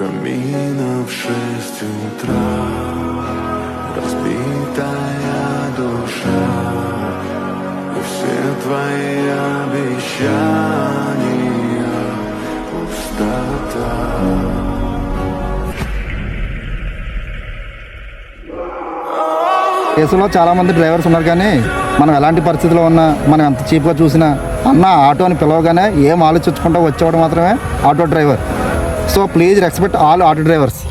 камина в 6 утра, разбитая душа, и все твои обещания пустота. కేసులో చాలామంది డ్రైవర్స్ ఉన్నారు, కానీ మనం ఎలాంటి పరిస్థితిలో ఉన్నా, మనం ఎంత చీప్గా చూసినా అన్న ఆటో అని పిలవగానే ఏం ఆలోచించకుండా వచ్చేవాడు మాత్రమే auto driver. So please respect all auto drivers.